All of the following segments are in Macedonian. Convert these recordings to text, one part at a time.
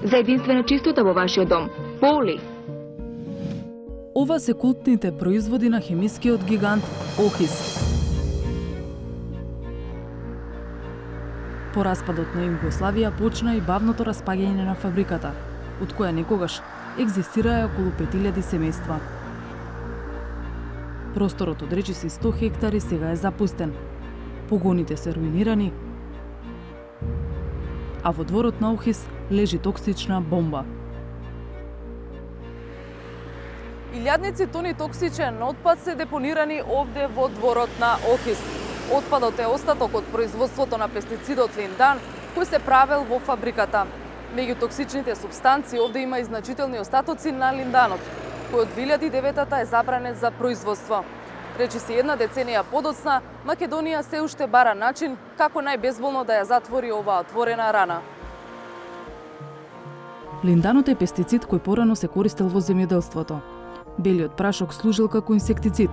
За единствена чистота во вашиот дом. Поли. Ова се култните производи на хемискиот гигант Охис. По распадот на Југославија почна и бавното распаѓање на фабриката, од која некогаш екзистираа околу 5000 семејства. Просторот од речиси 100 хектари сега е запустен. Погоните се руинирани, а во дворот на Охис лежи токсична бомба. Илјадници тони токсичен отпад се депонирани овде во дворот на Охис. Отпадот е остаток од производството на пестицидот линдан, кој се правел во фабриката. Меѓу токсичните супстанции овде има и значителни остатоци на линданот, кој од 2009 е забранет за производство. Речиси една деценија подоцна, Македонија се уште бара начин како најбезболно да ја затвори оваа отворена рана. Линданот е пестицид кој порано се користел во земјоделството. Белиот прашок служил како инсектицид,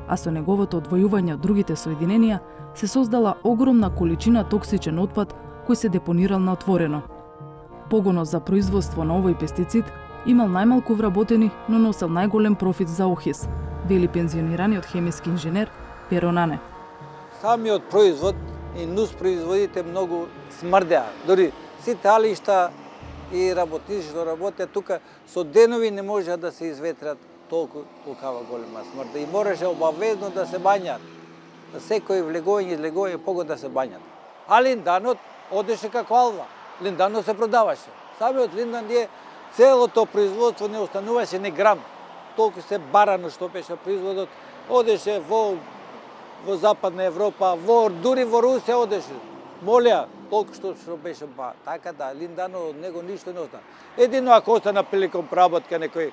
а со неговото одвојување од другите соединенија се создала огромна количина токсичен отпад кој се депонирал на отворено. Погонот за производство на овој пестицид имал најмалку вработени, но носел најголем профит за Охис, вели пензионираниот хемиски инженер Перо Нане. Самиот производ и нус производите многу смрдеа. Дори сите алишта и работници што работеат тука со денови не можеа да се изветрат толкова голема смрда. И мораше обавезно да се бањат. За секој влегување и излегување погод да се бањат. А линданот одеше како алва. Линданот се продаваше. Самиот линдан е целото производство не остануваше ни грам. Толку се барано што беше производот. Одеше во Западна Европа, дури во Русија одеше. Молеа, толку што беше ба. Така да, линданот од него ништо не остана. Едино ако остана приликом пработка некој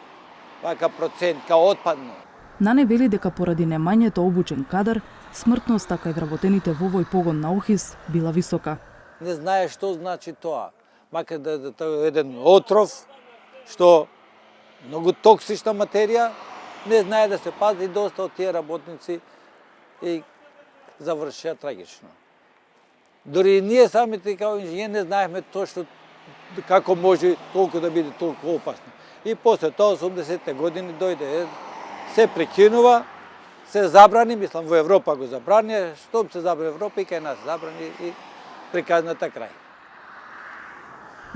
вака процент као отпадно. Нане вели дека поради немањето обучен кадар, смртноста кај вработените во овој погон на Охис била висока. Не знае што значи тоа. Макар да е еден отров, што многу токсична материја, не знае да се пази, доста од тие работници и завршија трагично. Дори и ние самите као инженери не знаехме точно како може толку да биде толку опасно. И после тоа 80-те години дојде, се прекинува, се забрани, мислам во Европа го забрани, штом се забрани Европа и кај нас забрани и приказната крај.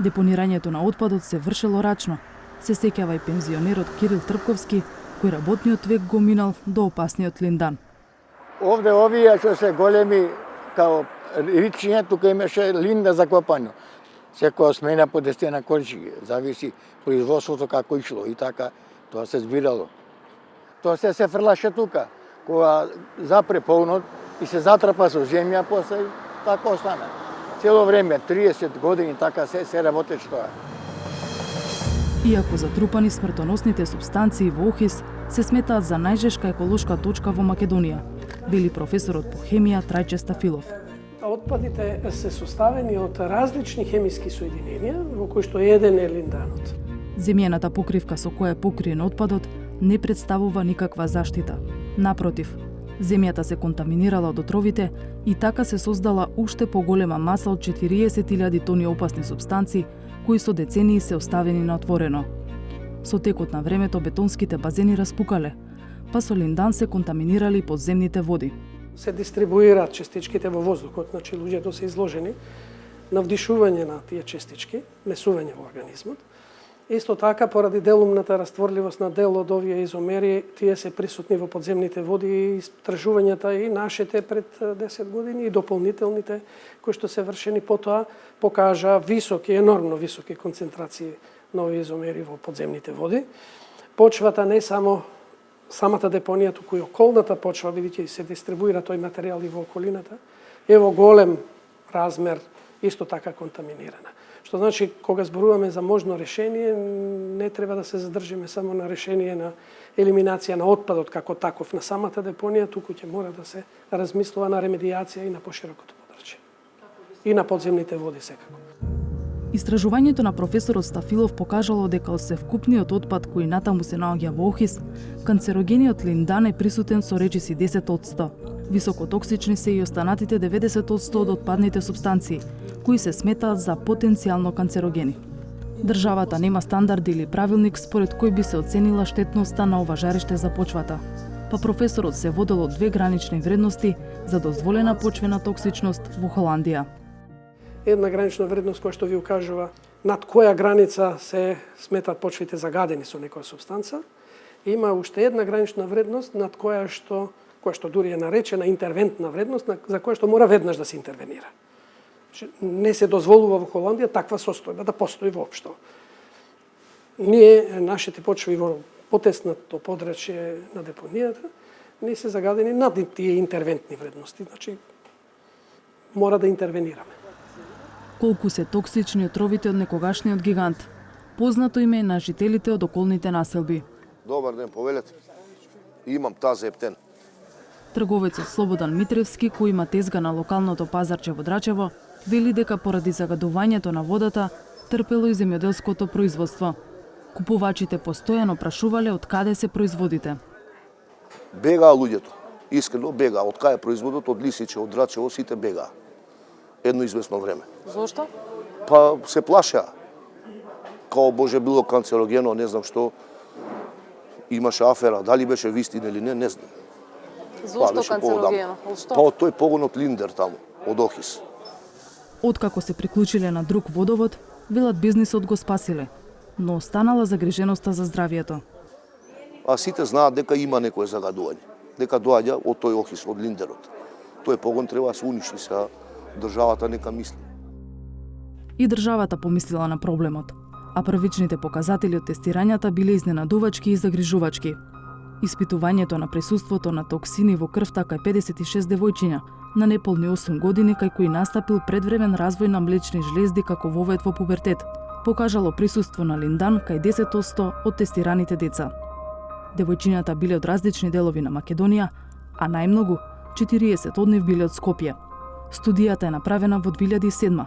Депонирањето на отпадот се вршело рачно. Се сеќава и пензионерот Кирил Трпковски, кој работниот век го минал до опасниот линдан. Овде овие што се големи као ричиња, тука имаше линда закопано. Секоја смена по 10 корчиги, зависи производството како ишло и така тоа се збирало. Тоа се фрлаше тука, кога запре полнот и се затрпа со земја, после така остана. Цело време, 30 години така се работеше тоа. Иако затрупани смртоносните супстанции во Охис се сметаат за најжешка еколошка точка во Македонија, вели професорот по хемија Трајче Стафилов. Отпадите се составени од различни хемиски соединенија, во кои што еден е линданот. Земјаната покривка со која е покриен отпадот не представува никаква заштита. Напротив, земјата се контаминирала од отровите и така се создала уште поголема маса од 40.000 тони опасни супстанции кои со децении се оставени на отворено. Со текот на времето бетонските базени распукале, па со линдан се контаминирали подземните води. Се дистрибуираат частичките во воздухот, значи луѓето се изложени на вдишување на тие частички, несување во организмот. Исто така, поради делумната растворливост на дел од овие изомери, тие се присутни во подземните води и истражувањата и нашите пред 10 години и дополнителните кои што се вршени потоа покажа високи, енормно високи концентрации на овие изомери во подземните води. Почвата не само самата депонија, туку и околната почва, бидејќи се дистрибуира тој материјал и во околината, е во голем размер исто така контаминирана. Што значи, кога зборуваме за можно решение, не треба да се задржиме само на решение на елиминација на отпадот како таков на самата депонија, туку ќе мора да се размислува на ремедиација и на поширокото подрачје. И на подземните води секако. Истражувањето на професорот Стафилов покажало дека од севкупниот отпад кој натаму се наоѓа во Охис, канцерогениот линдан е присутен со речиси 10%. Високотоксични се и останатите 90% од отпадните супстанции, кои се сметаат за потенцијално канцерогени. Државата нема стандард или правилник според кој би се оценила штетноста на ова жариште за почвата. Па професорот се водел од две гранични вредности за дозволена почвена токсичност во Холандија. Една гранична вредност која што ви укажува над која граница се сметат почвите загадени со некоја супстанца. Има уште една гранична вредност над која што дури е наречена интервентна вредност, за која што мора веднаш да се интервенира. Не се дозволува во Холандија таква состојба да постои воопшто. Нашите почви во потесното подрачје на депонијата не се загадени над тие интервентни вредности, значи мора да интервенираме. Колку се токсични отровите од некогашниот гигант, познато име на жителите од околните населби. Добар ден, повелете. Имам тази ептен. Трговецот Слободан Митревски, кој има тезга на локалното пазарче во Драчево, вели дека поради загадувањето на водата трпело и земјоделското производство. Купувачите постојано прашувале од каде се производите. Бегаа луѓето. Искрено бегаа. Од кај е производот, од Лисиче, од Драчево, сите бегаа. Едно известно време. Зошто? Па се плашеа. Као Боже било канцерогено, не знам што. Имаше афера, дали беше вистина или не знам. Зошто канцерогено? Од што? Па од тој погон од Линдер таму, од Охис. Откако се приклучиле на друг водовод, велат бизнисот го спасиле, но останала загриженоста за здравието. А сите знаат дека има некое загадување. Дека доаѓа од тој Охис, од Линдерот. Тој погон треба да се уништи, сега државата нека мисли. И државата помислила на проблемот, а првичните показатели од тестирањата биле изненадувачки и загрижувачки. Испитувањето на присуството на токсини во крвта кај 56 девојчиња на неполни 8 години кај кои настапил предвремен развој на млечни жлезди како вовет во пубертет, покажало присуство на линдан кај 10% од тестираните деца. Девојчињата биле од различни делови на Македонија, а најмногу 40 од нив биле од Скопје. Студијата е направена во 2007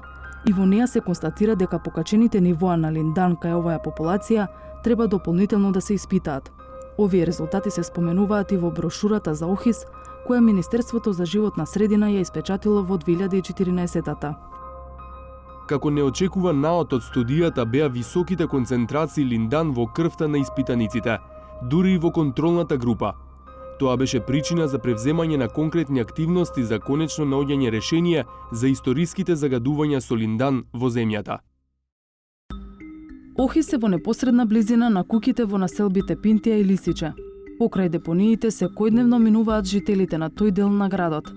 и во неа се констатира дека покачените нивоа на линдан кај оваа популација треба дополнително да се испитаат. Овие резултати се споменуваат и во брошурата за ОХИС, која Министерството за животна средина ја испечатило во 2014-та. Како не очекува наот од студијата беа високите концентрации линдан во крвта на испитаниците, дури и во контролната група. Тоа беше причина за превземање на конкретни активности за конечно наоѓање решение за историските загадувања со линдан во земјата. Охис е во непосредна близина на куќите во населбите Пинтија и Лисиче. Покрај депониите секојдневно минуваат жителите на тој дел на градот.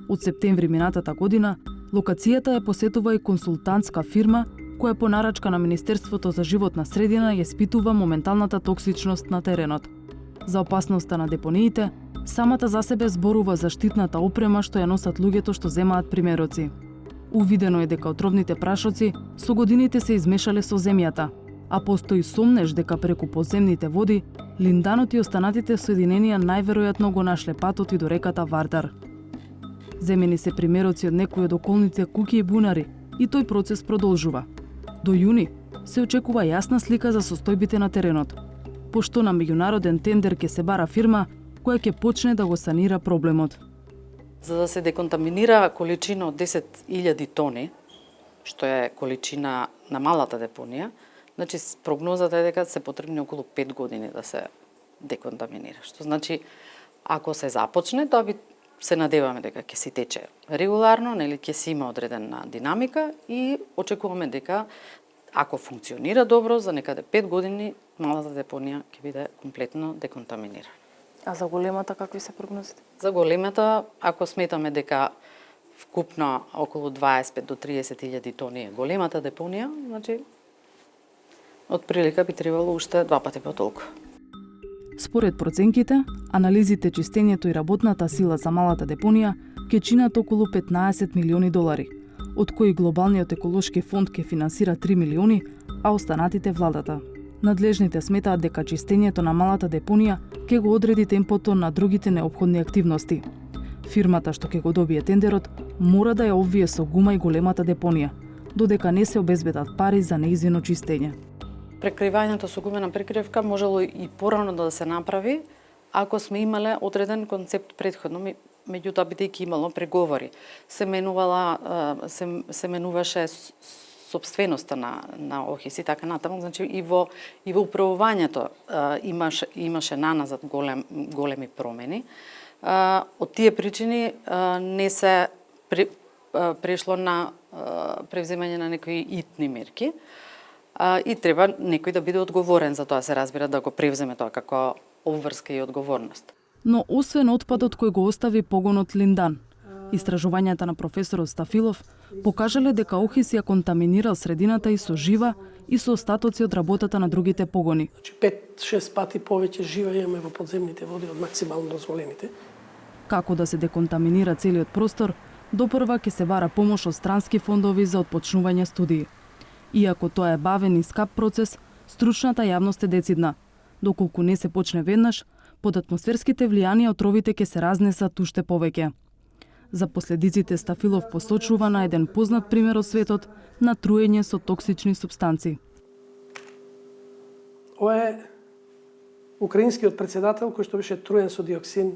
Од септември минатата година, локацијата ја посетува и консултантска фирма која по нарачка на Министерството за животна средина ја испитува моменталната токсичност на теренот. За опасноста на депониите, самата за себе зборува заштитната опрема што ја носат луѓето што земаат примероци. Увидено е дека отровните прашоци со годините се измешале со земјата, а постои сомнеж дека преку подземните води, линданот и останатите соединенија најверојатно го нашле патот и до реката Вардар. Земени се примероци од некои од околните куќи и бунари и тој процес продолжува. До јуни се очекува јасна слика за состојбите на теренот, пошто на меѓународен тендер ќе се бара фирма која ќе почне да го санира проблемот. За да се деконтаминира количина од 10.000 тони, што е количина на малата депонија, значи прогнозата е дека се потребни околу 5 години да се деконтаминира. Што значи, ако се започне, тоа би се надеваме дека ќе си тече регуларно, нели ќе си има одредена динамика и очекуваме дека ако функционира добро, за некаде 5 години малата депонија ќе биде комплетно деконтаминирана. А за големата какви се прогнозите? За големата, ако сметаме дека вкупно околу 25 до 30.000 тони е големата депонија, значи од прилика би требало уште 2 пати потолку. Според проценките, анализите, чистењето и работната сила за малата депонија ќе чинат околу 15 милиони долари, од кои Глобалниот еколошки фонд ќе финансира 3 милиони, а останатите владата. Надлежните сметаат дека чистењето на малата депонија ќе го одреди темпото на другите неопходни активности. Фирмата што ќе го добие тендерот мора да ја обвие со гума и големата депонија, додека не се обезбедат пари за нејзино чистење. Прекривањето со гумена прекривка можело и порано да се направи ако сме имале одреден концепт претходно, меѓутоа бидејќи имало преговори. Се менуваше собственоста на ОХИС и така натаму, значи и во управувањето имаше наназад големи промени. Од тие причини не се прешло на превземање на некои итни мерки и треба некој да биде одговорен за тоа, се разбира, да го превземе тоа како обврска и одговорност. Но освен отпадот кој го остави погонот Линдан, истражувањата на професорот Стафилов покажале дека ОХИС ја контаминирал средината и со жива и со остатоци од работата на другите погони. 5-6 пати повеќе жива имаме во подземните води од максимално дозволените. Како да се деконтаминира целиот простор, допрва ќе се бара помош од странски фондови за отпочнување студии. Иако тоа е бавен и скап процес, стручната јавност е децидна. Доколку не се почне веднаш, под атмосферските влијанија отровите ќе се разнесат уште повеќе. За последиците Стафилов посочува на еден познат пример од светот на труење со токсични супстанци. Ова е украинскиот председател кој што беше труен со диоксин,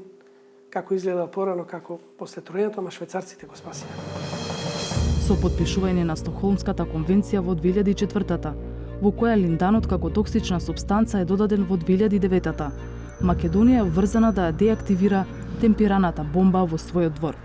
како изгледал порано, како после труењето, ама швајцарците го спасија. Со подпишување на Стокхолмската конвенција во 2004-та, во која линданот како токсична супстанца е додаден во 2009-та, Македонија е врзана да ја деактивира темпираната бомба во својот двор.